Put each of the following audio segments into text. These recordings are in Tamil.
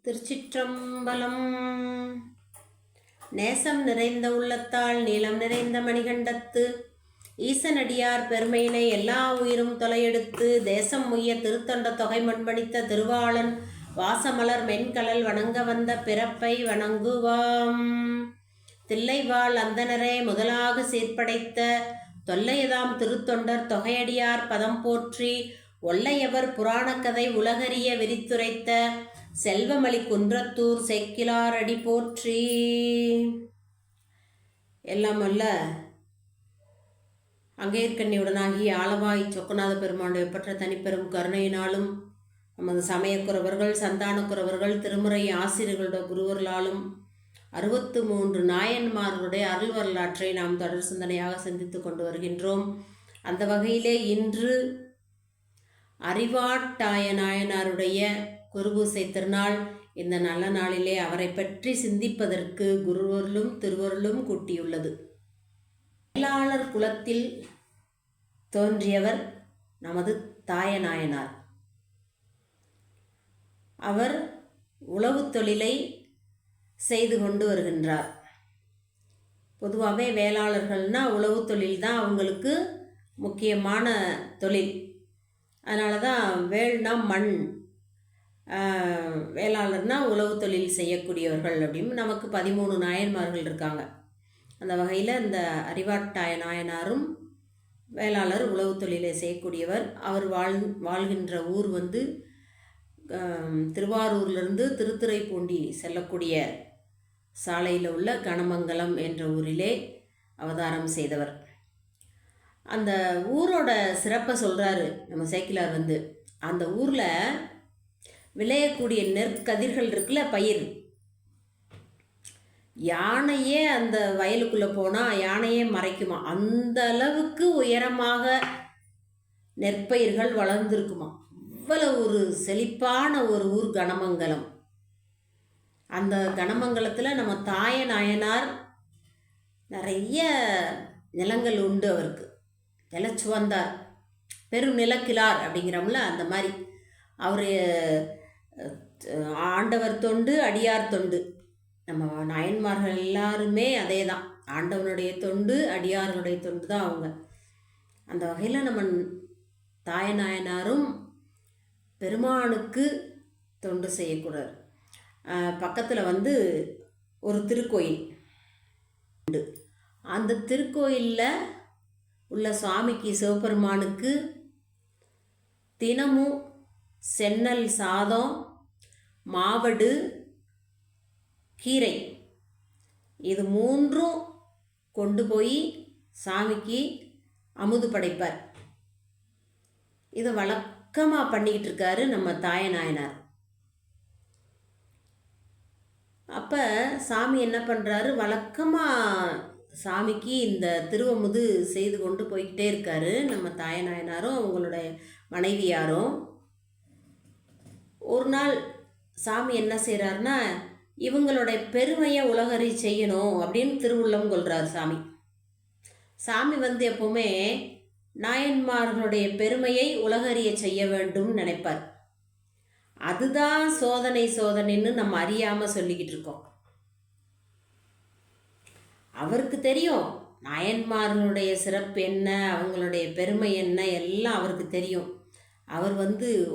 திருச்சிற்றம்பலம். நேசம் நிறைந்த உள்ளத்தால் நீளம் நிறைந்த மணிகண்டத்து ஈசனடியார் பெருமையினை எல்லா உயிரும் தொலையெடுத்து தேசம் உய்ய திருத்தொண்ட தொகை மண்பணித்த திருவாளன் வாசமலர் மென்கலல் வணங்க வந்த பிறப்பை வணங்குவாம். தில்லைவாழ் அந்தனரே முதலாக சீர்படைத்த தொல்லையதாம் திருத்தொண்டர் தொகையடியார் பதம் போற்றி ஒல்லையவர் புராணக்கதை உலகறிய விரித்துரைத்த செல்வமளி குன்றத்தூர் செக்கிலார் அடி போற்றி. எல்லாம் அல்ல அங்கேற்கண்ணியுடனாகி ஆளவாய் சொக்கநாத பெருமானுடைய பெற்ற தனிப்பெரும் கருணையினாலும் நமது சமயக்குறவர்கள் சந்தானக்குறவர்கள் திருமுறை ஆசிரியர்களுடைய குருவர்களாலும் 63 நாயன்மார்களுடைய அருள் வரலாற்றை நாம் தொடர் சிந்தனையாக சிந்தித்து கொண்டு வருகின்றோம். அந்த வகையிலே இன்று அறிவாட்டாய நாயனாருடைய குருபூசை திருநாள். இந்த நல்ல நாளிலே அவரை பற்றி சிந்திப்பதற்கு குருவருளும் திருவருளும் கூட்டியுள்ளது. வேளாளர் குலத்தில் தோன்றியவர் நமது தாயநாயனார். அவர் உழவு தொழிலை செய்து கொண்டு வருகின்றார். பொதுவாகவே வேளாளர்கள்னால் உழவு தொழில் தான் அவங்களுக்கு முக்கியமான தொழில். அதனால தான் வேள்னா மண், வேளாளர்னால் உழவு தொழில் செய்யக்கூடியவர்கள் அப்படின்னு நமக்கு 13 நாயன்மார்கள் இருக்காங்க. அந்த வகையில் இந்த அறிவாட்டாய நாயனாரும் வேளாளர் உழவு தொழிலை செய்யக்கூடியவர். அவர் வாழ்கின்ற ஊர் திருவாரூர்லேருந்து திருத்துறைப்பூண்டி செல்லக்கூடிய சாலையில் உள்ள கணமங்கலம் என்ற ஊரிலே அவதாரம் செய்தவர். அந்த ஊரோட சிறப்பை சொல்கிறாரு நம்ம சேக்கிலார். அந்த ஊரில் விளையக்கூடிய நெற்கதிர்கள் இருக்குல்ல, பயிர், யானையே அந்த வயலுக்குள்ளே போனால் யானையே மறைக்குமா, அந்த அளவுக்கு உயரமாக நெற்பயிர்கள் வளர்ந்துருக்குமா. இவ்வளவு ஒரு செழிப்பான ஒரு ஊர் கணமங்கலம். அந்த கணமங்கலத்தில் நம்ம தாய நாயனார் நிறைய நிலங்கள் உண்டு. அவருக்கு நிலச்சுவந்தார், பெரும் நிலக்கிழார் அப்படிங்கிறோம்ல, அந்த மாதிரி அவர் ஆண்டவர் தொண்டு அடியார் தொண்டு. நம்ம நாயன்மார்கள் எல்லாருமே அதே தான், ஆண்டவனுடைய தொண்டு அடியார்களுடைய தொண்டு தான் அவங்க. அந்த வகையில் நம்ம தாயநாயனாரும் பெருமானுக்கு தொண்டு செய்யக்கூடாது. பக்கத்தில் ஒரு திருக்கோயில் உண்டு. அந்த திருக்கோயிலில் உள்ள சுவாமிக்கு சிவபெருமானுக்கு தினமும் சென்னல் சாதம், மாவடு, கீரை, இது 3ம் கொண்டு போய் சாமிக்கு அமுது படைப்பார். இதை வழக்கமாக பண்ணிக்கிட்டு இருக்காரு நம்ம தாயநாயனார். அப்போ சாமி என்ன பண்ணுறாரு, வழக்கமாக சாமிக்கு இந்த திருவமுது செய்து கொண்டு போய்கிட்டே இருக்காரு நம்ம தாயநாயனாரும் அவங்களுடைய மனைவியாரும். ஒரு நாள் சாமி என்ன செய்கிறாருன்னா, இவங்களுடைய பெருமையை உலகறி செய்யணும் அப்படின்னு திருவுள்ளம் கொள்கிறார் சாமி. சாமி எப்போவுமே நாயன்மார்களுடைய பெருமையை உலகறிய செய்ய வேண்டும் நினைப்பார். அதுதான் சோதனைன்னு நம்ம அறியாமல் சொல்லிக்கிட்டு இருக்கோம். அவருக்கு தெரியும் நாயன்மார்களுடைய சிறப்பு என்ன, அவங்களுடைய பெருமை என்ன, எல்லாம் அவருக்கு தெரியும். அவர்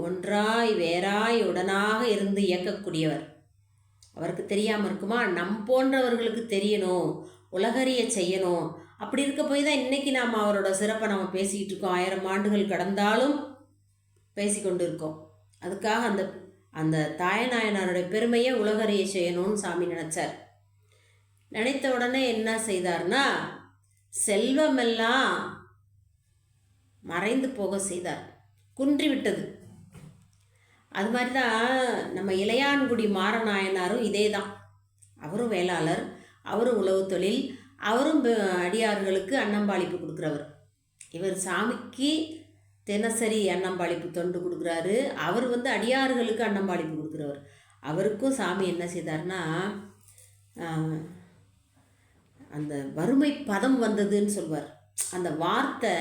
ஒன்றாய் வேறாய் உடனாக இருந்து இயக்கக்கூடியவர். அவருக்கு தெரியாமல் இருக்குமா? நம் போன்றவர்களுக்கு தெரியணும், உலகறிய செய்யணும். அப்படி இருக்க போய் தான் இன்றைக்கி நாம் அவரோட சிறப்பை நம்ம பேசிக்கிட்டு இருக்கோம். 1000 ஆண்டுகள் கடந்தாலும் பேசிக்கொண்டு இருக்கோம். அதுக்காக அந்த தாயநாயனாருடைய பெருமையை உலகறிய செய்யணும்னு சாமி நினச்சார். நினைத்த உடனே என்ன செய்தார்னா, செல்வமெல்லாம் மறைந்து போக செய்தார், குன்றிவிட்டது. அது மாதிரி தான் நம்ம இளையான்குடி மாறநாயனாரும் இதே தான். அவரும் வேளாளர், அவரும் உழவு தொழில், அவரும் அடியார்களுக்கு அன்னம்பாளிப்பு கொடுக்குறவர். இவர் சாமிக்கு தினசரி அன்னம்பாளிப்பு தொண்டு கொடுக்குறாரு. அவர் அடியார்களுக்கு அன்னம்பாளிப்பு கொடுக்குறவர். அவருக்கும் சாமி என்ன செய்தார்னா, அந்த வறுமை பதம் வந்ததுன்னு சொல்வார். அந்த வார்த்தை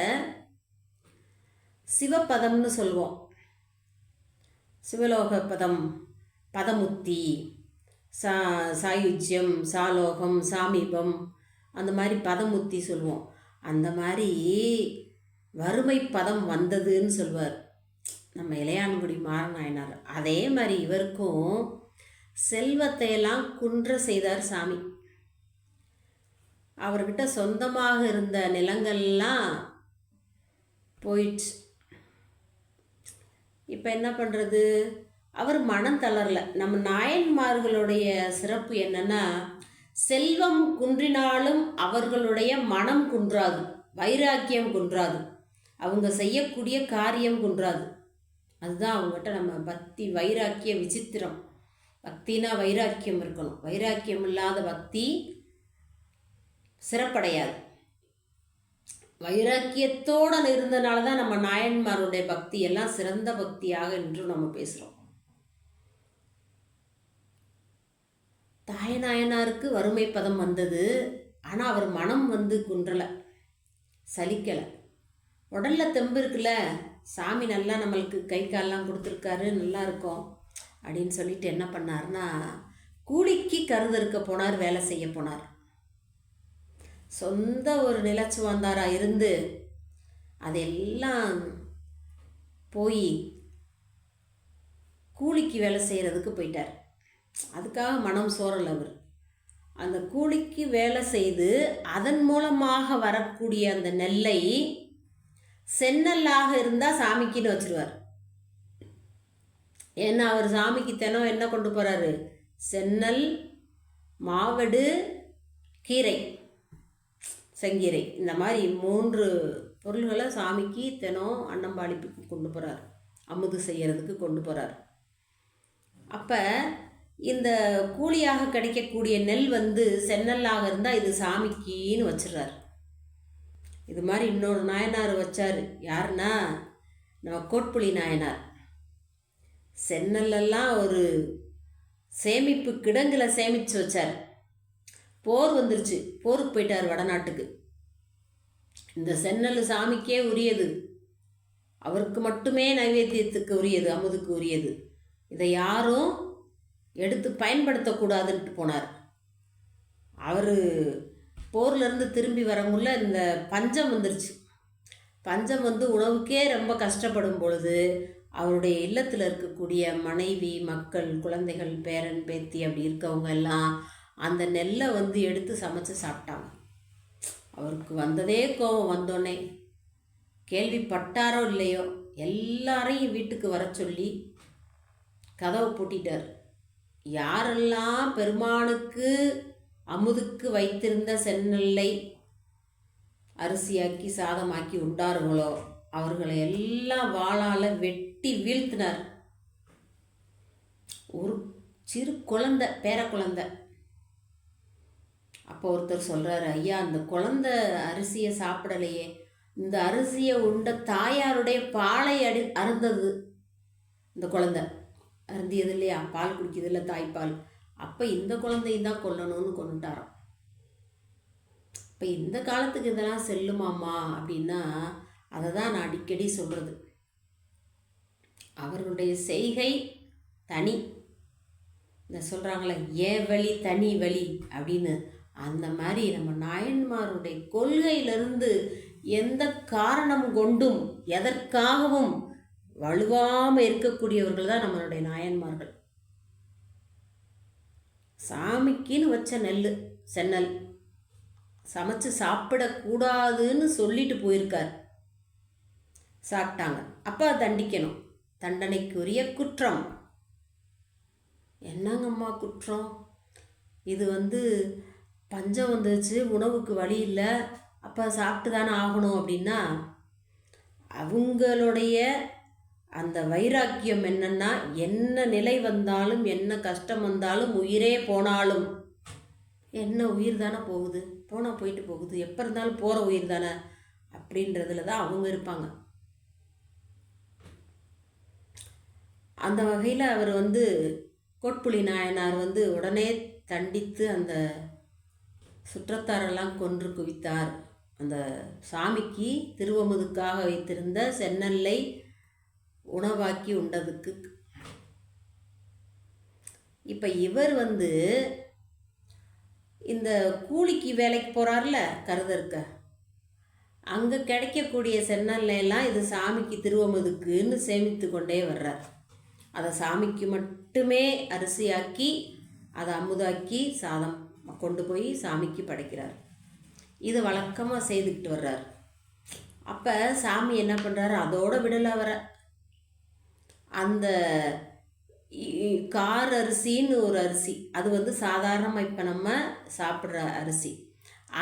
சிவபதம்னு சொல்வோம். சிவலோக பதம் பதமுத்தி, சா சாயுஜ்யம், சாலோகம், சாமீபம், அந்த மாதிரி பதமுத்தி சொல்லுவோம். அந்த மாதிரி வறுமை பதம் வந்ததுன்னு சொல்வார் நம்ம இளையான்குடி மாறநாயனார். அதே மாதிரி இவருக்கும் செல்வத்தையெல்லாம் குன்ற செய்தார் சாமி. அவர்கிட்ட சொந்தமாக இருந்த நிலங்கள்லாம் போயிடுச்சு. இப்போ என்ன பண்ணுறது? அவர் மனம் தளரல. நம்ம நாயன்மார்களுடைய சிறப்பு என்னன்னா, செல்வம் குன்றினாலும் அவர்களுடைய மனம் குன்றாது, வைராக்கியம் குன்றாது, அவங்க செய்யக்கூடிய காரியம் குன்றாது. அதுதான் அவங்ககிட்ட நம்ம பக்தி வைராக்கிய விசித்திரம். பக்தினா வைராக்கியம் இருக்கணும். வைராக்கியம் இல்லாத பக்தி சிறப்படையாது. வைராக்கியத்தோடு இருந்தனால தான் நம்ம நாயன்மாருடைய பக்தி எல்லாம் சிறந்த பக்தியாக இன்றும் நம்ம பேசுகிறோம். தாயநாயனாருக்கு வறுமை பதம் வந்தது. ஆனால் அவர் மனம் குன்றலை, சலிக்கலை. உடலில் தெம்பு இருக்குல்ல, சாமி நல்லா நம்மளுக்கு கை காலெலாம் கொடுத்துருக்காரு, நல்லா இருக்கும் அப்படின்னு சொல்லிட்டு என்ன பண்ணார்னா, கூலிக்கு கருதறுக்க போனார், வேலை செய்ய போனார். சொந்த ஒரு நிலச்சி வந்தாராக இருந்து அதெல்லாம் போய் கூலிக்கு வேலை செய்கிறதுக்கு போயிட்டார். அதுக்காக மனம் சோறல். அவர் அந்த கூலிக்கு வேலை செய்து அதன் மூலமாக வரக்கூடிய அந்த நெல்லை செந்நெல்லாக இருந்தால் சாமிக்குன்னு வச்சுருவார். ஏன்னா அவர் சாமிக்கு தினம் என்ன கொண்டு போகிறாரு? செந்நெல், மாவடு, கீரை, செங்கீரை, இந்த மாதிரி 3 பொருள்களை சாமிக்கு தினம் அன்னம்பாளிப்புக்கு கொண்டு போகிறார், அமுது செய்கிறதுக்கு கொண்டு போகிறார். அப்போ இந்த கூலியாக கிடைக்கக்கூடிய நெல் செந்நெல்லாக இருந்தால் இது சாமிக்கின்னு வச்சிடுறார். இது மாதிரி இன்னொரு நாயனார் வச்சார். யாருன்னா நம்ம கோட்புலி நாயனார். செந்நெல்லாம் ஒரு சேமிப்பு கிடங்கில் சேமித்து வச்சார். போர் வந்துருச்சு, போருக்கு போயிட்டார் வடநாட்டுக்கு. இந்த செந்நெல் சாமிக்கே உரியது, அவருக்கு மட்டுமே நைவேத்தியத்துக்கு உரியது, அமுதுக்கு உரியது. இதை யாரும் எடுத்து பயன்படுத்தக்கூடாதுன்ட்டு போனார். அவர் போர்லேருந்து திரும்பி வரங்குள்ள இந்த பஞ்சம் வந்துருச்சு. பஞ்சம் உணவுக்கே ரொம்ப கஷ்டப்படும் பொழுது அவருடைய இல்லத்தில் இருக்கக்கூடிய மனைவி, மக்கள், குழந்தைகள், பேரன், பேத்தி அப்படி இருக்கவங்க எல்லாம் அந்த நெல்லை எடுத்து சமைச்சு சாப்பிட்டாங்க. அவருக்கு வந்ததே கோபம். வந்தோடனே கேள்விப்பட்டாரோ இல்லையோ எல்லாரையும் வீட்டுக்கு வர சொல்லி கதவை பூட்டிட்டார். யாரெல்லாம் பெருமானுக்கு அமுதுக்கு வைத்திருந்த செந்நெல்லை அரிசியாக்கி சாதமாக்கி உண்டார்களோ அவர்களை எல்லாம் வாளால் வெட்டி வீழ்த்தினார். ஒரு சிறு குழந்தை, பேர குழந்தை. அப்போ ஒருத்தர் சொல்கிறாரு, ஐயா அந்த குழந்தை அரிசியை சாப்பிடலையே, இந்த அரிசியை உண்ட தாயாருடைய பாலை அருந்தது இந்த குழந்தை, அருந்தியது இல்லையா, பால் குடிக்குது இல்லை தாய்ப்பால். அப்போ இந்த குழந்தையும் தான் கொல்லணும்னு கொண்டுட்டாராம். இப்போ இந்த காலத்துக்கு இதெல்லாம் செல்லுமாம்மா அப்படின்னா அதை தான் நான் அடிக்கடி சொல்கிறது. அவர்களுடைய செய்கை தனி. இந்த சொல்கிறாங்களே ஏன் வழி தனி வழி அப்படின்னு, அந்த மாதிரி நம்ம நாயன்மாருடைய கொள்கையிலிருந்து எந்த காரணம் கொண்டும் எதற்காகவும் வலுவாமல் இருக்கக்கூடியவர்கள் தான் நம்மளுடைய நாயன்மார்கள். சாமிக்குன்னு வச்ச நெல், செந்நெல் சமைச்சு சாப்பிடக்கூடாதுன்னு சொல்லிட்டு போயிருக்கார். சாப்பிட்டாங்க. அப்போ தண்டிக்கணும். தண்டனைக்குரிய குற்றம். என்னங்கம்மா குற்றம்? இது பஞ்சம் வந்துச்சு, உணவுக்கு வழி இல்லை, அப்போ சாப்பிட்டு தானே ஆகணும் அப்படின்னா, அவங்களுடைய அந்த வைராக்கியம் என்னன்னா, என்ன நிலை வந்தாலும் என்ன கஷ்டம் வந்தாலும் உயிரே போனாலும், என்ன உயிர் தானே போகுது, போனால் போயிட்டு போகுது, எப்போ இருந்தாலும் போகிற உயிர் தானே அப்படின்றதுல தான் அவங்க இருப்பாங்க. அந்த வகையில் அவர் கோட்புலி நாயனார் உடனே தண்டித்து அந்த சுற்றத்தாரெல்லாம் கொன்று குவித்தார். அந்த சாமிக்கு திருவமுதுக்காக வைத்திருந்த செந்நெல்லை உணவாக்கி உண்டதுக்கு. இப்போ இவர் வந்து இந்த கூலிக்கு வேலைக்கு போகிறார்ல கருதற்க, அங்கே கிடைக்கக்கூடிய சென்னல்ல எல்லாம் இது சாமிக்கு திருவமுதுக்குன்னு சேமித்து கொண்டே வர்றார். அதை சாமிக்கு மட்டுமே அரிசியாக்கி அதை அமுதாக்கி சாதம் கொண்டு போய் சாமிக்கு படைக்கிறார். இது வழக்கமாக செய்துக்கிட்டு வர்றார். அப்போ சாமி என்ன பண்ணுறாரு, அதோட விடலை வர அந்த கார் அரிசின்னு ஒரு அரிசி, அது வந்து சாதாரணமாக இப்போ நம்ம சாப்பிட்ற அரிசி,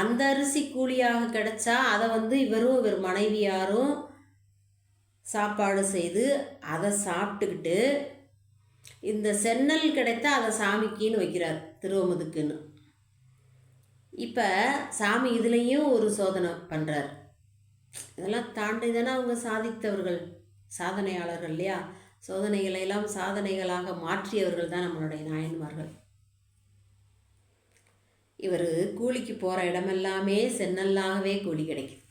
அந்த அரிசி கூலியாக கிடைச்சா அதை வந்து இவர் மனைவியாரும் சாப்பாடு செய்து அதை சாப்பிட்டுக்கிட்டு இந்த சென்னல் கிடைத்தா அதை சாமிக்குன்னு வைக்கிறார், திருவமுதுக்குன்னு. இப்போ சாமி இதுலேயும் ஒரு சோதனை பண்ணுறார். இதெல்லாம் தாண்டி தானே அவங்க சாதித்தவர்கள், சாதனையாளர்கள் இல்லையா? சோதனைகளை எல்லாம் சாதனைகளாக மாற்றியவர்கள் தான் நம்மளுடைய நாயன்மார்கள். இவர் கூலிக்கு போகிற இடமெல்லாமே சென்னல்லாகவே கூலி கிடைக்குது.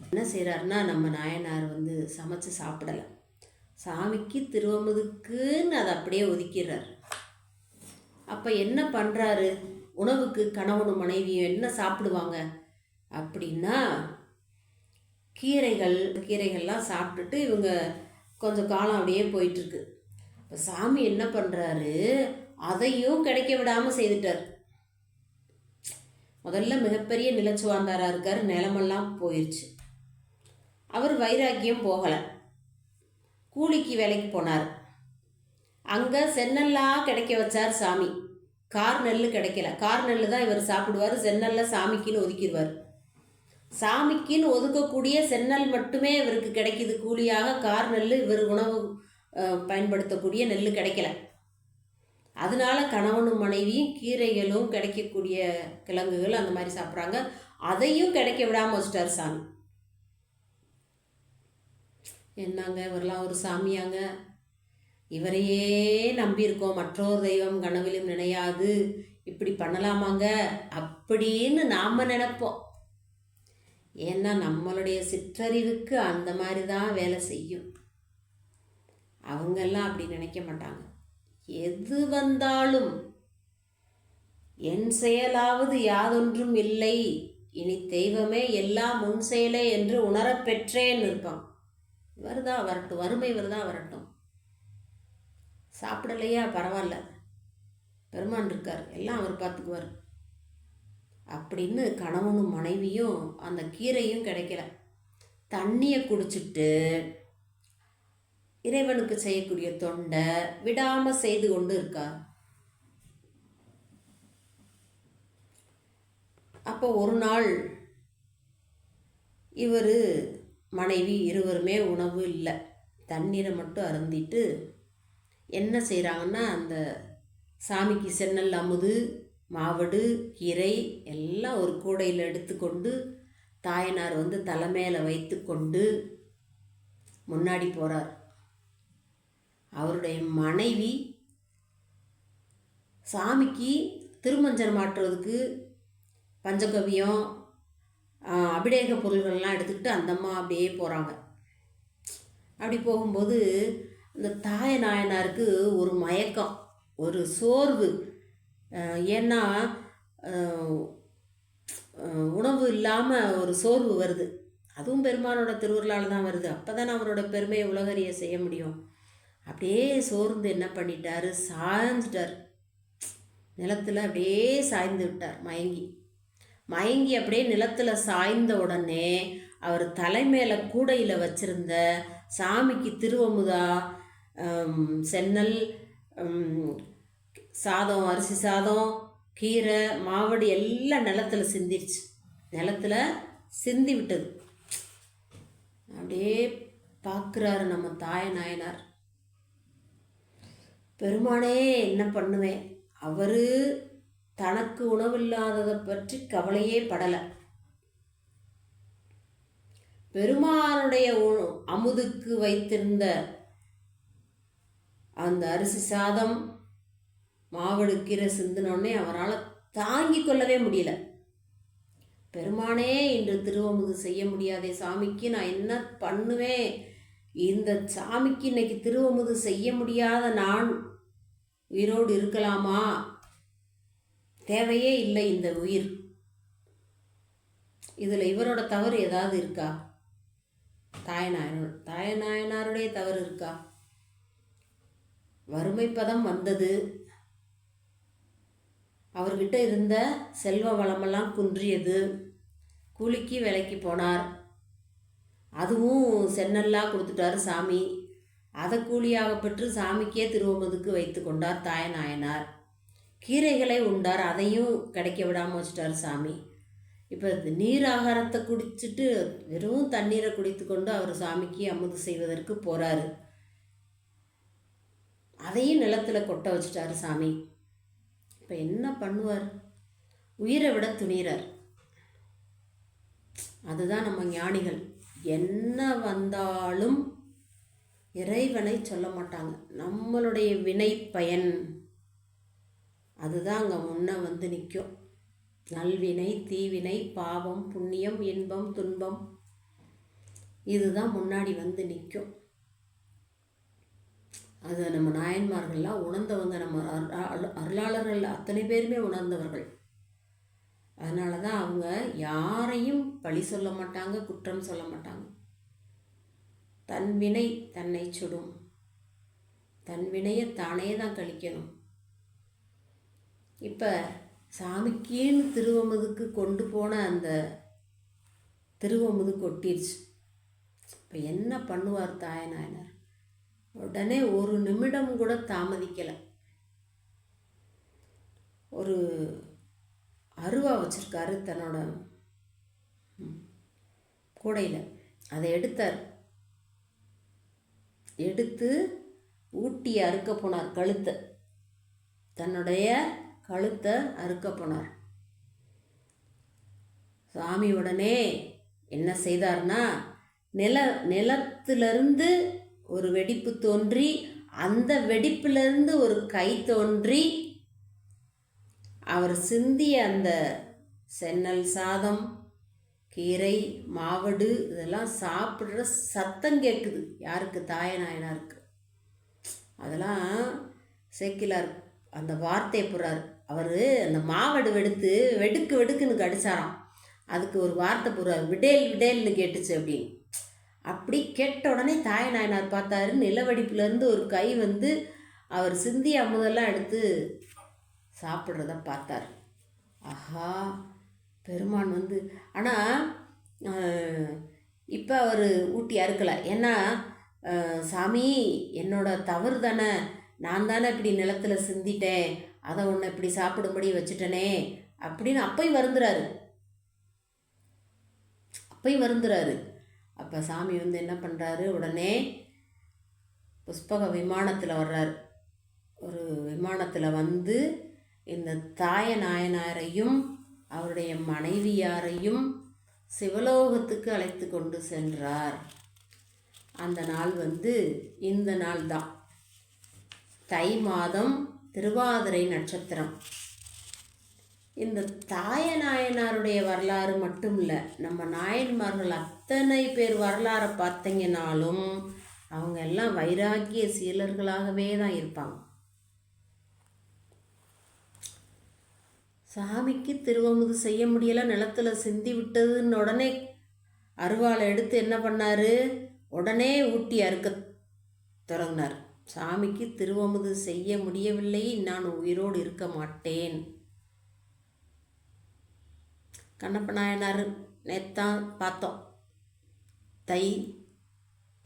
என்ன செய்கிறாருன்னா, நம்ம நாயனார் வந்து சமைச்சு சாப்பிடலை, சாமிக்கு திருவமுதுக்குன்னு அதை அப்படியே ஒதுக்கிறார். அப்போ என்ன பண்ணுறாரு, உணவுக்கு கணவனும் மனைவியும் என்ன சாப்பிடுவாங்க அப்படின்னா, கீரைகள்லாம் சாப்பிட்டுட்டு இவங்க கொஞ்சம் காலம் அப்படியே போயிட்டுருக்கு. இப்போ சாமி என்ன பண்ணுறாரு, அதையும் கிடைக்க விடாமல் செய்துட்டார். முதல்ல மிகப்பெரிய நிலச்சுவாந்தாராக இருக்கார், நிலமெல்லாம் போயிடுச்சு. அவர் வைராக்கியம் போகலை, கூலிக்கு வேலைக்கு போனார். அங்கே சென்னல்லாம் கிடைக்க வச்சார் சாமி, கார் நெல் கிடைக்கல. கார் நெல் தான் இவர் சாப்பிடுவார், சென்னல்ல சாமிக்குன்னு ஒதுக்கிடுவார். சாமிக்குன்னு ஒதுக்கக்கூடிய சென்னல் மட்டுமே இவருக்கு கிடைக்கிது கூலியாக. கார் நெல் இவர் உணவு பயன்படுத்தக்கூடிய நெல் கிடைக்கல. அதனால கணவனும் மனைவியும் கீரைகளும் கிடைக்கக்கூடிய கிழங்குகள் அந்த மாதிரி சாப்பிட்றாங்க, அதையும் கிடைக்க விடாமல் வச்சிட்டார் சாமி. என்னங்க இவரெல்லாம் ஒரு சாமியாங்க, இவரையே நம்பியிருக்கோம், மற்றொரு தெய்வம் கனவிலும் நினையாது, இப்படி பண்ணலாமாங்க அப்படின்னு நாம் நினைப்போம். ஏன்னா நம்மளுடைய சிற்றறிவுக்கு அந்த மாதிரி தான் வேலை செய்யும். அவங்கெல்லாம் அப்படி நினைக்க மாட்டாங்க. எது வந்தாலும் என் செயலாவது யாதொன்றும் இல்லை, இனி தெய்வமே எல்லாம் முன் செயலே என்று உணரப்பெற்றேன்னு இருப்பான். வருதா வரட்டும், வறுமை வருதா வரட்டும், சாப்பிடலையா பரவாயில்ல, பெருமான் இருக்கார், எல்லாம் அவர் பார்த்துக்குவார் அப்படின்னு கணவனும் மனைவியும் அந்த கீரையும் கிடைக்கல, தண்ணியை குடிச்சிட்டு இறைவனுக்கு செய்யக்கூடிய தொண்டை விடாமல் செய்து கொண்டு இருக்கார். அப்போ ஒரு நாள் இவர் மனைவி இருவருமே உணவு இல்லை, தண்ணீரை மட்டும் அருந்திட்டு என்ன செய்கிறாங்கன்னா, அந்த சாமிக்கு சென்னல் அமுது மாவடு கீரை எல்லாம் ஒரு கூடையில் எடுத்துக்கொண்டு தாயனார் வந்து தலைமையில் வைத்து கொண்டு முன்னாடி போகிறார். அவருடைய மனைவி சாமிக்கு திருமஞ்சள் மாற்றுறதுக்கு பஞ்சகவியம் அபிடேக பொருள்கள்லாம் எடுத்துக்கிட்டு அந்தம்மா அப்படியே போகிறாங்க. அப்படி போகும்போது இந்த தாய நாயனாருக்கு ஒரு மயக்கம், ஒரு சோர்வு. ஏன்னா உணவு இல்லாமல் ஒரு சோர்வு வருது, அதுவும் பெருமானோட திருவுருளால் தான் வருது. அப்போ தானே அவரோட பெருமையை உலகறிய செய்ய முடியும். அப்படியே சோர்ந்து என்ன பண்ணிட்டார், சாய்ந்துட்டார் நிலத்தில், அப்படியே சாய்ந்து விட்டார். மயங்கி அப்படியே நிலத்தில் சாய்ந்த உடனே அவர் தலைமையில் கூடையில் வச்சிருந்த சாமிக்கு திருவமுதா சென்னல் சாதம், அரிசி சாதம், கீரை, மாவடு எல்லாம் நிலத்தில் சிந்திருச்சு. நிலத்தில் சிந்தி விட்டது. அப்படியே பார்க்குறாரு நம்ம தாய நாயனார். பெருமானே என்ன பண்ணுவேன், அவர் தனக்கு உணவில்லாததை பற்றி கவலையே படலை. பெருமானுடைய அமுதுக்கு வைத்திருந்த அந்த அரிசி சாதம் மாவடு கீரை சிந்தினோடனே அவரால் தாங்கி கொள்ளவே முடியல. பெருமானே இன்று திருவமுது செய்ய முடியாதே சாமிக்கு, நான் என்ன பண்ணுவேன், இந்த சாமிக்கு இன்னைக்கு திருவமுது செய்ய முடியாத நான் உயிரோடு இருக்கலாமா? தேவையே இல்லை இந்த உயிர். இதில் இவரோட தவறு ஏதாவது இருக்கா? தாயநாயனாருடைய தவறு இருக்கா? வறுமைப்பதம் வந்தது, அவர்கிட்ட இருந்த செல்வ வளமெல்லாம் குன்றியது. கூலிக்கு வேலைக்கு போனார், அதுவும் சென்னல்லாம் கொடுத்துட்டாரு சாமி. அதை கூலியாக பெற்று சாமிக்கே திருவமுதுக்கு வைத்து கொண்டார் தாயநாயனார். கீரைகளை உண்டார், அதையும் கிடைக்க விடாமல் வச்சுட்டார் சாமி. இப்போ நீர் ஆகாரத்தை குடிச்சிட்டு வெறும் தண்ணீரை குடித்து கொண்டு அவர் சாமிக்கு அமுது செய்வதற்கு போகிறாரு. அதையும் நிலத்தில் கொட்ட வச்சுட்டாரு சாமி. இப்போ என்ன பண்ணுவார்? உயிரை விட துணிகிறார். அதுதான் நம்ம ஞானிகள். என்ன வந்தாலும் இறைவனை சொல்ல மாட்டாங்க. நம்மளுடைய வினை பயன் அதுதான் அங்கே முன்ன வந்து நிற்கும். நல்வினை, தீவினை, பாவம், புண்ணியம், இன்பம், துன்பம், இதுதான் முன்னாடி வந்து நிற்கும். அதை நம்ம நாயன்மார்கள்லாம் உணர்ந்தவங்க. நம்ம அருளாளர்கள் அத்தனை பேருமே உணர்ந்தவர்கள். அதனால தான் அவங்க யாரையும் பழி சொல்ல மாட்டாங்க, குற்றம் சொல்ல மாட்டாங்க. தன் வினை தன்னை சுடும். தன் வினையை தானே தான் கழிக்கணும். இப்போ சாமிக்கேன்னு திருவமுதுக்கு கொண்டு போன அந்த திருவமுது கொட்டிருச்சு. இப்போ என்ன பண்ணுவார் தாயநாயனார்? உடனே ஒரு நிமிடம் கூட தாமதிக்கலை. ஒரு அருவா வச்சுருக்காரு தன்னோட கூடையில். அதை எடுத்தார். எடுத்து ஊட்டி அறுக்க போனார். கழுத்தை, தன்னுடைய கழுத்தை அறுக்க போனார். சாமி உடனே என்ன செய்தார்னா, நிலத்திலிருந்து ஒரு வெடிப்பு தோன்றி, அந்த வெடிப்பிலிருந்து ஒரு கை தோன்றி, அவர் சிந்திய அந்த சென்னல் சாதம், கீரை, மாவடு இதெல்லாம் சாப்பிட்ற சத்தம் கேட்குது. யாருக்கு? தாயநாயனாருக்கு. அதெல்லாம் சேக்கிலார் அந்த வார்த்தையை போடுறார். அவர் அந்த மாவடு வெடுத்து வெடுக்கு வெடுக்குன்னு கடிச்சாராம். அதுக்கு ஒரு வார்த்தை போடுறார், விடேல் விடேல்னு கேட்டுச்சு அப்படின்னு. அப்படி கேட்ட உடனே தாயநாயனார் பார்த்தாரு, நிலவடிப்புலேருந்து ஒரு கை வந்து அவர் சிந்திய அமுதெல்லாம் எடுத்து சாப்பிட்றத பார்த்தார். ஆஹா, பெருமான் வந்து. ஆனால் இப்போ அவர் ஊட்டி அறுக்கலை. ஏன்னா சாமி என்னோட தவறு தானே, நான் தானே இப்படி நிலத்தில் சிந்திட்டேன், அதை ஒன்று இப்படி சாப்பிடும்படி வச்சுட்டனே அப்படின்னு அப்பையும் வருந்துறாரு. அப்போ சாமி வந்து என்ன பண்ணுறாரு? உடனே புஷ்பக விமானத்தில் வர்றார். ஒரு விமானத்தில் வந்து இந்த தாயநாயனாரையும் அவருடைய மனைவியாரையும் சிவலோகத்துக்கு அழைத்து கொண்டு சென்றார். அந்த நாள் வந்து இந்த நாள் தான். தை மாதம், திருவாதிரை நட்சத்திரம். இந்த தாயநாயனாருடைய வரலாறு மட்டும் இல்லை, நம்ம நாயன்மார்கள் அத்தனை பேர் வரலாறை பார்த்தீங்கன்னாலும் அவங்க எல்லாம் வைராக்கிய சீலர்களாகவே தான் இருப்பாங்க. சாமிக்கு திருவமுது செய்ய முடியலை, நிலத்தில் சிந்தி விட்டதுன்னு உடனே அருவாளை எடுத்து என்ன பண்ணார்? உடனே ஊட்டி அறுக்க தொடங்கினார். சாமிக்கு திருவமுது செய்ய முடியவில்லை, நான் உயிரோடு இருக்க மாட்டேன். கண்ணப்ப நாயனார் நேத்தான் பார்த்தோம். தை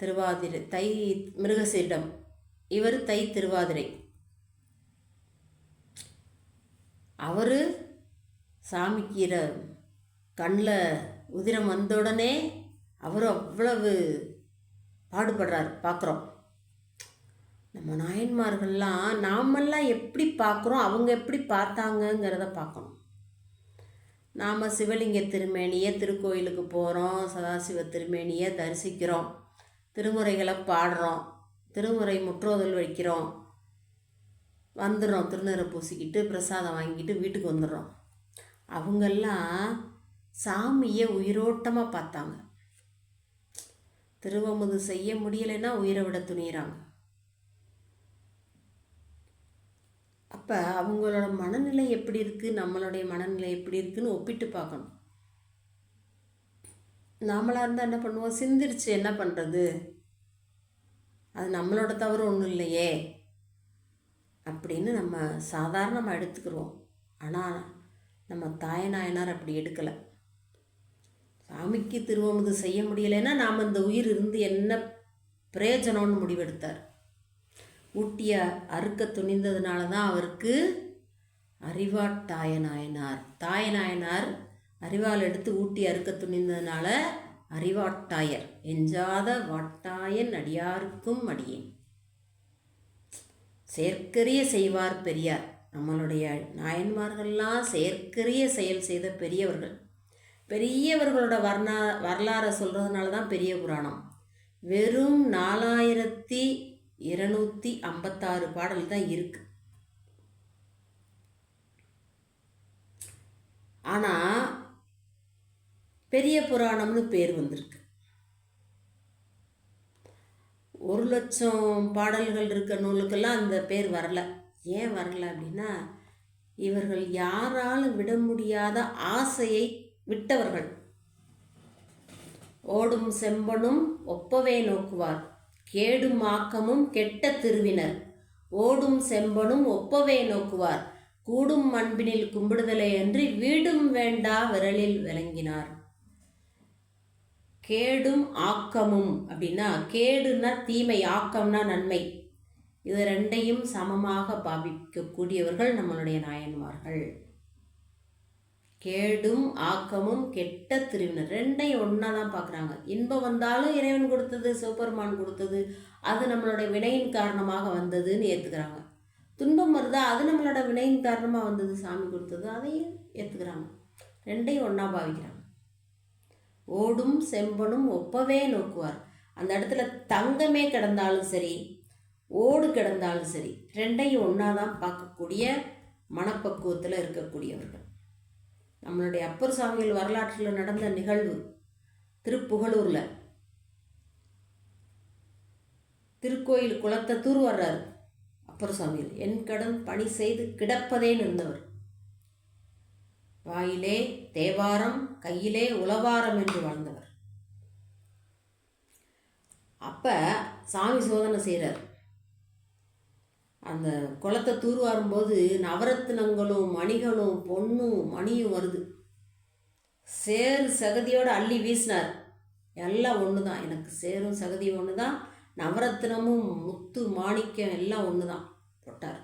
திருவாதிரை, தை மிருகசீரிடம், இவர் தை திருவாதிரை. அவர் சாமிக்கு கண்ணில் உதிரம் வந்த உடனே அவர் அவ்வளவு பாடுபடுறார். பார்க்குறோம் நம்ம நாயன்மார்கள்லாம். நாமெல்லாம் எப்படி பார்க்குறோம், அவங்க எப்படி பார்த்தாங்கங்கிறத பார்க்கணும். நாம் சிவலிங்க திருமேனியை திருக்கோயிலுக்கு போகிறோம், சதாசிவ திருமேனியை தரிசிக்கிறோம், திருமுறைகளை பாடுறோம், திருமுறை முற்றோதல் வைக்கிறோம், வந்துடுறோம், திருநீரை பூசிக்கிட்டு பிரசாதம் வாங்கிட்டு வீட்டுக்கு வந்துடுறோம். அவங்கெல்லாம் சாமியை உயிரோட்டமாக பார்த்தாங்க. திருவமுது செய்ய முடியலைன்னா உயிரை விட துணிகிறாங்க. அப்போ அவங்களோட மனநிலை எப்படி இருக்குது, நம்மளுடைய மனநிலை எப்படி இருக்குதுன்னு ஒப்பிட்டு பார்க்கணும். நாமளாக இருந்தால் என்ன பண்ணுவோம், சிந்திரிச்சு என்ன பண்ணுறது, அது நம்மளோட தவறு ஒன்றும் இல்லையே அப்படின்னு நம்ம சாதாரணமாக எடுத்துக்கிறோம். ஆனால் நம்ம தாயநாயனார் அப்படி எடுக்கலை. சாமிக்கு திருவமுது செய்ய முடியலைன்னா நாம் இந்த உயிர் இருந்து என்ன பிரயோஜனம்னு முடிவெடுத்தார். ஊட்டிய அறுக்க துணிந்ததுனால தான் அவருக்கு அறிவாட்டாயநாயனார். தாயநாயனார் அறிவால் எடுத்து ஊட்டி அறுக்க துணிந்ததுனால அறிவாட்டாயர். எஞ்சாத வாட்டாயன் அடியாருக்கும் அடியேன். செயற்கரிய செய்வார் பெரியார். நம்மளுடைய நாயன்மார்கள்லாம் செயற்கரிய செயல் செய்த பெரியவர்கள். பெரியவர்களோட வரலாறை சொல்கிறதுனால தான் பெரிய புராணம். வெறும் 4256 பாடல் தான் இருக்குது. ஆனால் பெரிய புராணம்னு பேர் வந்திருக்கு. 1,00,000 பாடல்கள் இருக்க நூலுக்கெல்லாம் அந்த பேர் வரலை. ஏன் வரலை அப்படின்னா, இவர்கள் யாராலும் விட முடியாத ஆசையை விட்டவர்கள். ஓடும் செம்பனும் ஒப்பவே நோக்குவார், கேடும் ஆக்கமும் கெட்ட திருவினர். ஓடும் செம்பனும் ஒப்பவே நோக்குவார், கூடும் அன்பினில் கும்பிடுதலை அன்றி வீடும் வேண்டா விரலில் விளங்கினார். கேடும் ஆக்கமும் அப்படின்னா, கேடுன்னா தீமை, ஆக்கம்னா நன்மை. இது ரெண்டையும் சமமாக பாவிக்கக்கூடியவர்கள் நம்மளுடைய நாயன்மார்கள். கேடும் ஆக்கமும் கெட்ட திருவினர் ரெண்டையும் ஒன்றா தான் பார்க்குறாங்க. இன்பம் வந்தாலும் இறைவன் கொடுத்தது, சிவபெருமான் கொடுத்தது, அது நம்மளோட வினையின் காரணமாக வந்ததுன்னு ஏற்றுக்கிறாங்க. துன்பம் வருதா, அது நம்மளோட வினையின் காரணமாக வந்தது, சாமி கொடுத்தது, அதையும் ஏற்றுக்கிறாங்க. ரெண்டையும் ஒன்றா பாவிக்கிறாங்க. ஓடும் செம்பனும் ஒப்பவே நோக்குவார். அந்த இடத்துல தங்கமே கிடந்தாலும் சரி, ஓடு கிடந்தாலும் சரி, ரெண்டையும் ஒன்றா தான் பார்க்கக்கூடிய மனப்பக்குவத்தில் இருக்கக்கூடியவர்கள். நம்மளுடைய அப்பர் சாமிகள் வரலாற்றில் நடந்த நிகழ்வு, திருப்புகலூரில் திருக்கோயில் குளத்தை தூர் வர்றாரு அப்பர் சாமிகள். என் கடன் பணி செய்து கிடப்பதேன்னு இருந்தவர். வாயிலே தேவாரம், கையிலே உலவாரம் என்று வாழ்ந்தவர். அப்போ சாமி சோதனை செய்கிறார். அந்த குளத்தை தூர்வாரும்போது நவரத்தினங்களும் மணிகளும் பொண்ணும் மணியும் வருது. சேரு சகதியோடு அள்ளி வீசினார். எல்லாம் ஒன்று தான், எனக்கு சேரும் சகதியும் ஒன்று தான், நவரத்தினமும் முத்து மாணிக்கம் எல்லாம் ஒன்று தான் போட்டார்.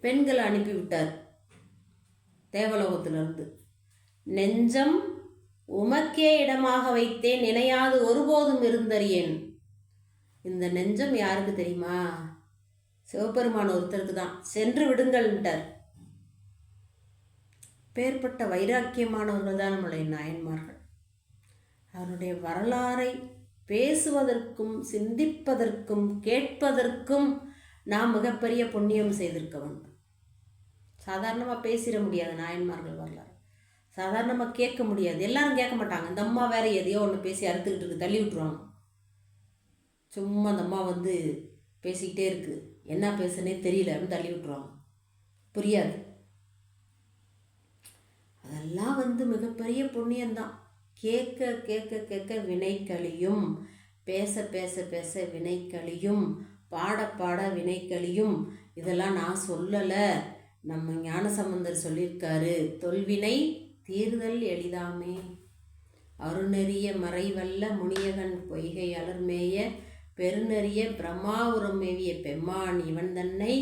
பெண்களை அனுப்பி விட்டார் தேவலோகத்திலிருந்து. நெஞ்சம் உமக்கே இடமாக வைத்தேன், நினையாது ஒருபோதும் இருந்தறியேன். இந்த நெஞ்சம் யாருக்கு தெரியுமா? சிவபெருமான் ஒருத்தருக்கு தான். சென்று விடுங்கள்ன்ட்டார். பேர்பட்ட வைராக்கியமானவர்கள் தான் நம்முடைய நாயன்மார்கள். அவருடைய வரலாறை பேசுவதற்கும் சிந்திப்பதற்கும் கேட்பதற்கும் நாம் மிகப்பெரிய புண்ணியம் செய்திருக்க வேண்டும். சாதாரணமாக பேசிட முடியாது நாயன்மார்கள் வரலாறு. சாதாரணமாக கேட்க முடியாது. எல்லாரும் கேட்க மாட்டாங்க. இந்த அம்மா வேறு எதையோ ஒன்று பேசி அறுத்துக்கிட்டு இருக்கு, தள்ளி விட்டுருவாங்க. சும்மா அந்த அம்மா வந்து பேசிக்கிட்டே இருக்குது, என்ன பேசுனே தெரியல அப்படின்னு தள்ளி விட்டுருவாங்க, புரியாது. அதெல்லாம் வந்து மிகப்பெரிய புண்ணியந்தான். கேட்க கேட்க கேட்க வினை கழியும், பேச பேச பேச வினை கழியும், பாட பாட வினை கழியும். இதெல்லாம் நான் சொல்லலை, நம்ம ஞானசம்பந்தர் சொல்லியிருக்காரு. தொல்வினை தீர்தல் எளிதாமே, அருநெறிய மறைவல்ல முனியகன் பொய்கை அலர்மேய பெருநெறிய பிரம்மாவுரம் மேவிய பெம்மான் இவன் தன்னை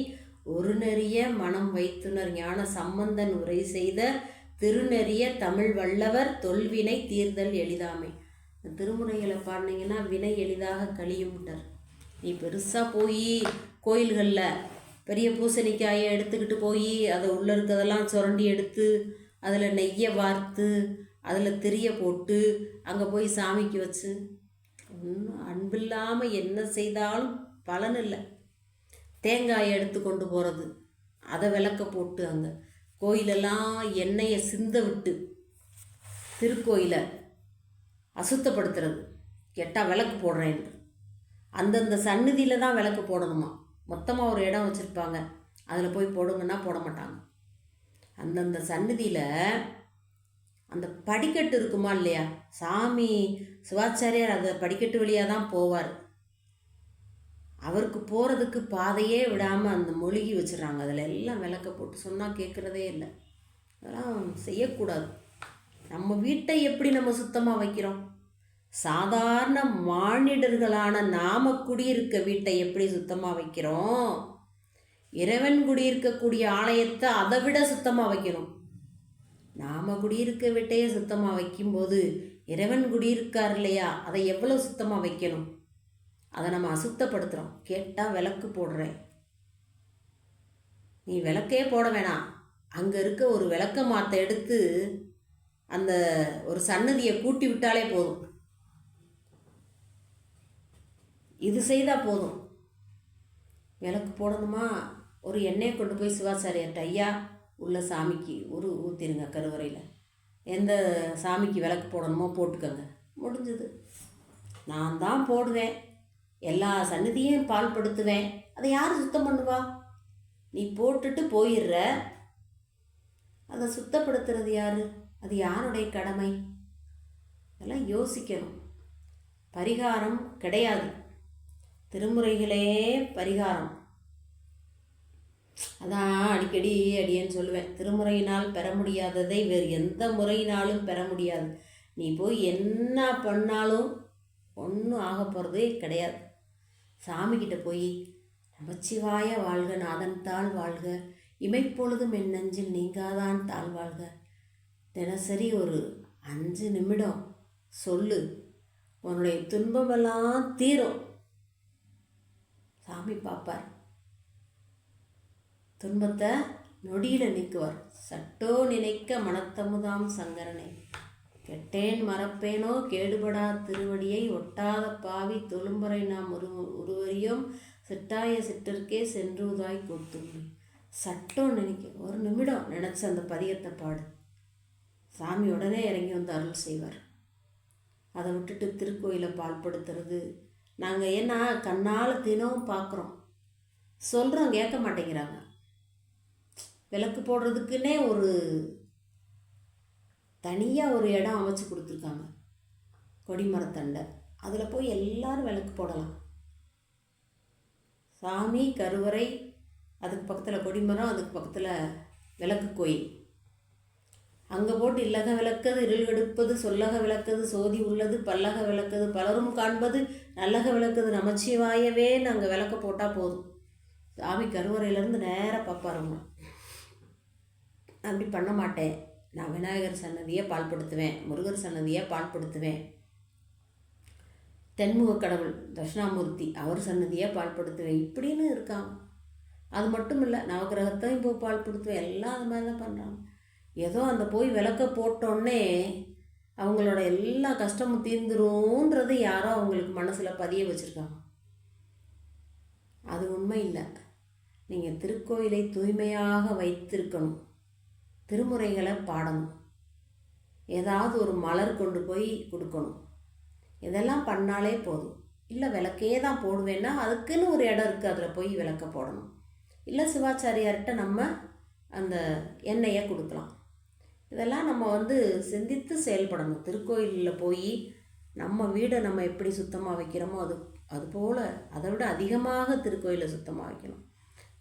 ஒரு நெறிய மனம் வைத்துனர் ஞான சம்பந்தன் உரை செய்த திருநெறிய தமிழ் வல்லவர் தொல்வினை தீர்தல் எளிதாமை. திருமுறைகளை பாடினீங்கன்னா வினை எளிதாக கழியும்ட்டார். நீ பெருசாக போய் கோயில்களில் பெரிய பூசணிக்காயை எடுத்துக்கிட்டு போய் அதை உள்ளே இருக்கிறதெல்லாம் சுரண்டி எடுத்து அதில் நெய்யை வார்த்து அதில் திரிய போட்டு அங்கே போய் சாமிக்கு வச்சு ஒன்றும் அன்பில்லாமல் என்ன செய்தாலும் பலன் இல்லை. தேங்காயை எடுத்து கொண்டு போகிறது, அதை விளக்க போட்டு அங்கே கோயிலெல்லாம் எண்ணெயை சிந்த விட்டு திருக்கோயிலை அசுத்தப்படுத்துறது. கேட்டால் விளக்கு போடுறேன், அந்தந்த சந்நிதியில் தான் விளக்கு போடணுமா. மொத்தமாக ஒரு இடம் வச்சுருப்பாங்க, அதில் போய் போடுங்கன்னா போட மாட்டாங்க. அந்தந்த சந்நிதியில் அந்த படிக்கட்டு இருக்குமா இல்லையா, சாமி சிவாச்சாரியார் அந்த படிக்கட்டு வழியாக தான் போவார். அவருக்கு போகிறதுக்கு பாதையே விடாமல் அந்த மொழிகி வச்சிடறாங்க. அதில் எல்லாம் விளக்க போட்டு சொன்னால் கேட்குறதே இல்லை. அதெல்லாம் செய்யக்கூடாது. நம்ம வீட்டை எப்படி நம்ம சுத்தமாக வைக்கிறோம்? சாதாரண மானிடர்களான நாம குடியிருக்க வீட்டை எப்படி சுத்தமாக வைக்கிறோம்? இறைவன் குடியிருக்கக்கூடிய ஆலயத்தை அதை விட சுத்தமாக வைக்கணும். நாம் குடியிருக்க வீட்டையே சுத்தமாக வைக்கும்போது இறைவன் குடியிருக்கார் இல்லையா, அதை எவ்வளோ சுத்தமாக வைக்கணும்? அதை நம்ம அசுத்தப்படுத்துகிறோம். கேட்டால் விளக்கு போடுறேன். நீ விளக்கே போட வேணாம், அங்கே இருக்க ஒரு விளக்க மாற்ற எடுத்து அந்த ஒரு சன்னதியை கூட்டி விட்டாலே போதும். இது செய்தால் போதும். விளக்கு போடணுமா, ஒரு எண்ணெயை கொண்டு போய் சிவாச்சாரியார்ட்ட, ஐயா உள்ள சாமிக்கு ஒரு ஊற்றிருங்க, கருவறையில் எந்த சாமிக்கு விளக்கு போடணுமோ போட்டுக்கோங்க, முடிஞ்சது. நான் தான் போடுவேன், எல்லா சன்னதியும் பால்படுத்துவேன், அதை யார் சுத்தம் பண்ணுவா? நீ போட்டுட்டு போயிடுற, அதை சுத்தப்படுத்துறது யார்? அது யாருடைய கடமை? அதெல்லாம் யோசிக்கணும். பரிகாரம் கிடையாது, திருமுறைகளே பரிகாரம். அதான் அடிக்கடி அடியேன்னு சொல்லுவேன், திருமுறையினால் பெற முடியாததை வேறு எந்த முறையினாலும் பெற முடியாது. நீ போய் என்ன பண்ணாலும் ஒன்றும் ஆக போகிறதே கிடையாது. சாமிக்கிட்ட போய் நமச்சிவாய வாழ்க, நாதன் தாழ் வாழ்க, இமைப்பொழுதும் என் நெஞ்சில் நீங்காதான் தாழ் வாழ்க, தினசரி ஒரு 5 நிமிடம் சொல்லு, உன்னுடைய துன்பமெல்லாம் தீரும். சாமி பார்ப்பார், துன்பத்தை நொடியில் நீக்குவார். சட்டோ நினைக்க மனத்தமுதாம் சங்கரனை, கெட்டேன் மறப்பேனோ கேடுபடா திருவடியை, ஒட்டாத பாவி தொழும்பறை நாம் ஒருவரியும் சிட்டாய சிட்டருக்கே சென்றுதாய் கூத்துமை. சட்டம் நினைக்க, ஒரு நிமிடம் நினச்ச அந்த பதியத்தை பாடு, சாமி உடனே இறங்கி வந்து அருள் செய்வார். அதை விட்டுட்டு திருக்கோயிலை பால்படுத்துறது, நாங்கள் ஏன்னா கண்ணால் தினமும் பார்க்குறோம், சொல்கிறோம், கேட்க மாட்டேங்கிறாங்க. விளக்கு போடுறதுக்குன்னே ஒரு தனியாக ஒரு இடம் அமைச்சு கொடுத்துருக்காங்க, கொடிமரத்தண்டை, அதில் போய் எல்லாரும் விளக்கு போடலாம். சாமி கருவறை, அதுக்கு பக்கத்தில் கொடிமரம், அதுக்கு பக்கத்தில் விளக்கு கோயில், அங்கே போட்டு இல்லக விளக்கது இருள் கெடுப்பது, சொல்லக விளக்கது சோதி உள்ளது, பல்லக விளக்கது பலரும் காண்பது, நல்லக விளக்கது நமச்சிவாயவே நாங்கள் விளக்க போட்டால் போதும். சாமி கருவறையிலேருந்து நேராக பார்ப்பாருங்க. அப்படி பண்ண மாட்டேன், நான் விநாயகர் சன்னதியை பால்படுத்துவேன், முருகர் சன்னதியை பால்படுத்துவேன், தென்முக கடவுள் தட்சிணாமூர்த்தி அவர் சன்னதியை பால்படுத்துவேன் இப்படின்னு இருக்காங்க. அது மட்டும் இல்லை, நவகிரகத்தையும் இப்போ பால்படுத்துவேன், எல்லாம் அது மாதிரி தான் பண்ணுறாங்க. ஏதோ அந்த போய் விளக்க போட்டோன்னே அவங்களோட எல்லா கஷ்டமும் தீர்ந்துரும்ன்றது யாரோ அவங்களுக்கு மனசில் பதிய வச்சுருக்காங்க. அது உண்மை இல்லை. நீங்கள் திருக்கோயிலை தூய்மையாக வைத்திருக்கணும், திருமுறைகளை பாடணும், ஏதாவது ஒரு மலர் கொண்டு போய் கொடுக்கணும், இதெல்லாம் பண்ணாலே போதும். இல்லை விளக்கே தான் போடுவேன்னா அதுக்குன்னு ஒரு இடம் இருக்குது, அதில் போய் விளக்க போடணும். இல்லை சிவாச்சாரியார்கிட்ட நம்ம அந்த எண்ணெயை கொடுக்கலாம். இதெல்லாம் நம்ம சிந்தித்து செயல்படணும். திருக்கோயிலில் போய் நம்ம வீடை நம்ம எப்படி சுத்தமாக வைக்கிறோமோ அதுபோல் அதை விட அதிகமாக திருக்கோயிலை சுத்தமாக வைக்கணும்.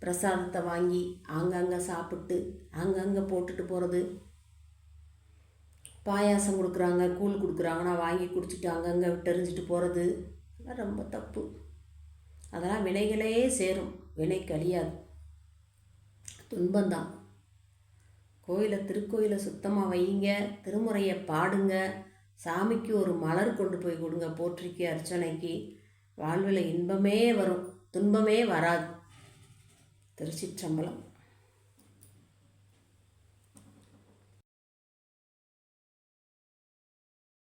பிரசாதத்தை வாங்கி அங்கங்கே சாப்பிட்டு அங்கங்கே போட்டுட்டு போகிறது, பாயாசம் கொடுக்குறாங்க, கூழ் கொடுக்குறாங்கன்னா வாங்கி குடிச்சிட்டு அங்கங்கே விட்டெறிஞ்சிட்டு போகிறது, அதெல்லாம் ரொம்ப தப்பு. அதெல்லாம் வினைகளே சேரும், வினை கழியாது, துன்பந்தான். திருக்கோயிலை சுத்தமாக வையுங்க, திருமுறையை பாடுங்க, சாமிக்கு ஒரு மலர் கொண்டு போய் கொடுங்க, போற்றிக்கு அர்ச்சனைக்கு. வாழ்வில் இன்பமே வரும், துன்பமே வராது. திருச்சிற்றம்பலம்.